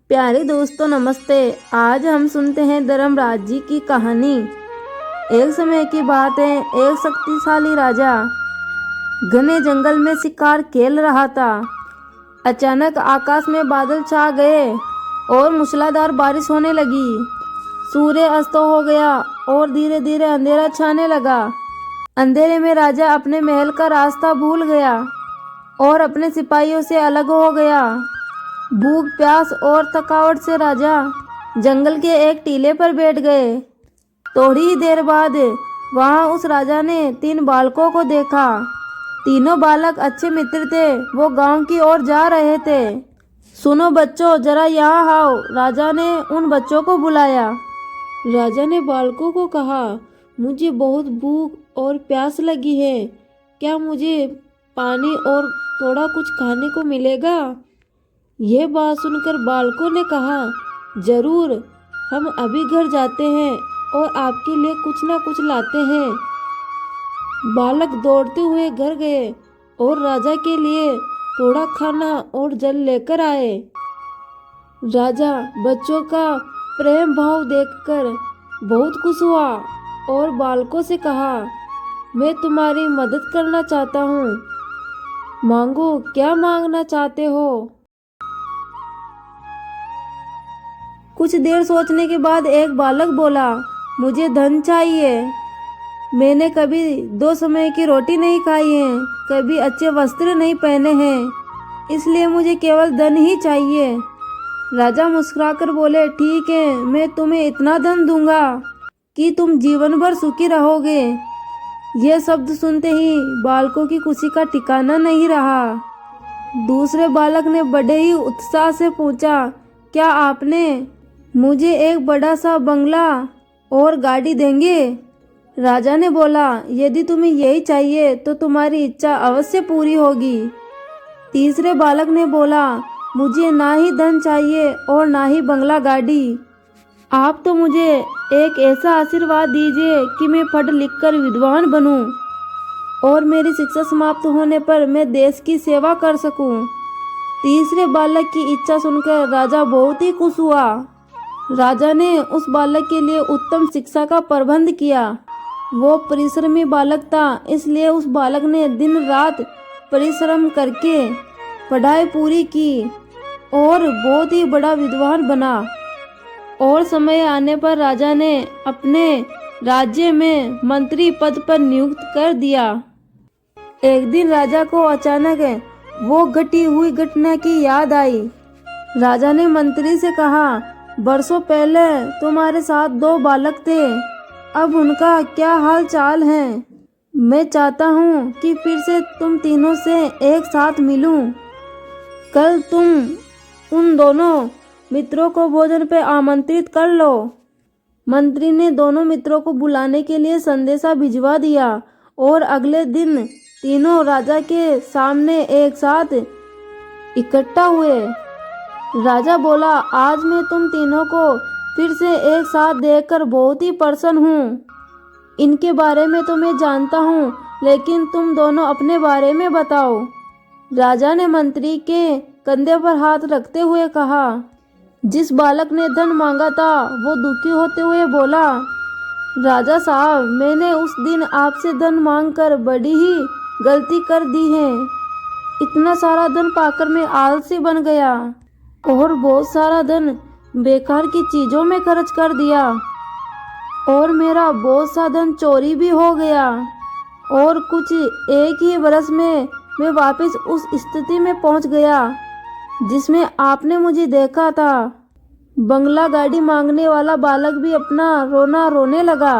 प्यारे दोस्तों नमस्ते। आज हम सुनते हैं धर्मराज जी की कहानी। एक समय की बात है, एक शक्तिशाली राजा घने जंगल में शिकार खेल रहा था। अचानक आकाश में बादल छा गए और मूसलाधार बारिश होने लगी। सूर्य अस्त हो गया और धीरे धीरे अंधेरा छाने लगा। अंधेरे में राजा अपने महल का रास्ता भूल गया और अपने सिपाहियों से अलग हो गया। भूख प्यास और थकावट से राजा जंगल के एक टीले पर बैठ गए। थोड़ी ही देर बाद वहां उस राजा ने 3 बालकों को देखा। तीनों बालक अच्छे मित्र थे। वो गांव की ओर जा रहे थे। सुनो बच्चों, जरा यहाँ आओ, राजा ने उन बच्चों को बुलाया। राजा ने बालकों को कहा, मुझे बहुत भूख और प्यास लगी है। क्या मुझे पानी और थोड़ा कुछ खाने को मिलेगा? यह बात सुनकर बालकों ने कहा, जरूर, हम अभी घर जाते हैं और आपके लिए कुछ ना कुछ लाते हैं। बालक दौड़ते हुए घर गए और राजा के लिए थोड़ा खाना और जल लेकर आए। राजा बच्चों का प्रेम भाव देखकर बहुत खुश हुआ और बालकों से कहा, मैं तुम्हारी मदद करना चाहता हूँ। मांगो, क्या मांगना चाहते हो? कुछ देर सोचने के बाद एक बालक बोला, मुझे धन चाहिए। मैंने कभी 2 समय की रोटी नहीं खाई है, कभी अच्छे वस्त्र नहीं पहने हैं, इसलिए मुझे केवल धन ही चाहिए। राजा मुस्कुराकर बोले, ठीक है, मैं तुम्हें इतना धन दूंगा कि तुम जीवन भर सुखी रहोगे। यह शब्द सुनते ही बालकों की खुशी का ठिकाना नहीं रहा। दूसरे बालक ने बड़े ही उत्साह से पूछा, क्या आपने मुझे एक बड़ा सा बंगला और गाड़ी देंगे? राजा ने बोला, यदि तुम्हें यही चाहिए तो तुम्हारी इच्छा अवश्य पूरी होगी। तीसरे बालक ने बोला, मुझे ना ही धन चाहिए और ना ही बंगला गाड़ी। आप तो मुझे एक ऐसा आशीर्वाद दीजिए कि मैं पढ़ लिख कर विद्वान बनूं और मेरी शिक्षा समाप्त होने पर मैं देश की सेवा कर सकूं। तीसरे बालक की इच्छा सुनकर राजा बहुत ही खुश हुआ। राजा ने उस बालक के लिए उत्तम शिक्षा का प्रबंध किया। वो परिश्रमी बालक था, इसलिए उस बालक ने दिन रात परिश्रम करके पढ़ाई पूरी की और बहुत ही बड़ा विद्वान बना। और समय आने पर राजा ने अपने राज्य में मंत्री पद पर नियुक्त कर दिया। एक दिन राजा को अचानक वो घटी हुई घटना की याद आई। राजा ने मंत्री से कहा, बरसों पहले तुम्हारे साथ 2 बालक थे, अब उनका क्या हाल चाल है? मैं चाहता हूँ कि फिर से तुम तीनों से एक साथ मिलूं। कल तुम उन दोनों मित्रों को भोजन पे आमंत्रित कर लो। मंत्री ने दोनों मित्रों को बुलाने के लिए संदेशा भिजवा दिया और अगले दिन तीनों राजा के सामने एक साथ इकट्ठा हुए। राजा बोला, आज मैं तुम तीनों को फिर से एक साथ देखकर बहुत ही प्रसन्न हूँ। इनके बारे में तो मैं जानता हूँ, लेकिन तुम दोनों अपने बारे में बताओ। राजा ने मंत्री के कंधे पर हाथ रखते हुए कहा। जिस बालक ने धन मांगा था वो दुखी होते हुए बोला, राजा साहब, मैंने उस दिन आपसे धन मांगकर बड़ी ही गलती कर दी है। इतना सारा धन पाकर मैं आलसी बन गया और बहुत सारा धन बेकार की चीजों में खर्च कर दिया और मेरा बहुत सा धन चोरी भी हो गया और कुछ एक ही वर्ष में मैं वापस उस स्थिति में पहुंच गया जिसमें आपने मुझे देखा था। बंगला गाड़ी मांगने वाला बालक भी अपना रोना रोने लगा।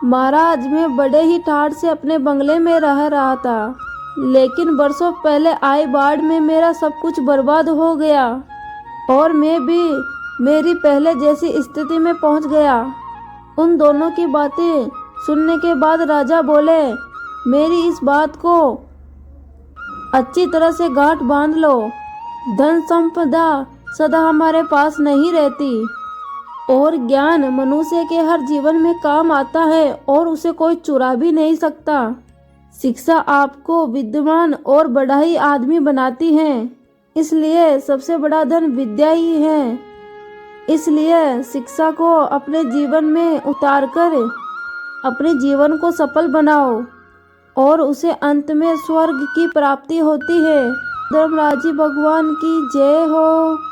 महाराज, मैं बड़े ही ठाठ से अपने बंगले में रह रहा था, लेकिन बरसों पहले आई बाढ़ में मेरा सब कुछ बर्बाद हो गया और मैं भी मेरी पहले जैसी स्थिति में पहुंच गया। उन दोनों की बातें सुनने के बाद राजा बोले, मेरी इस बात को अच्छी तरह से गांठ बांध लो। धन संपदा सदा हमारे पास नहीं रहती और ज्ञान मनुष्य के हर जीवन में काम आता है और उसे कोई चुरा भी नहीं सकता। शिक्षा आपको विद्वान और बड़ा ही आदमी बनाती है, इसलिए सबसे बड़ा धन विद्या ही है। इसलिए शिक्षा को अपने जीवन में उतारकर अपने जीवन को सफल बनाओ और उसे अंत में स्वर्ग की प्राप्ति होती है। धर्मराज जी भगवान की जय हो।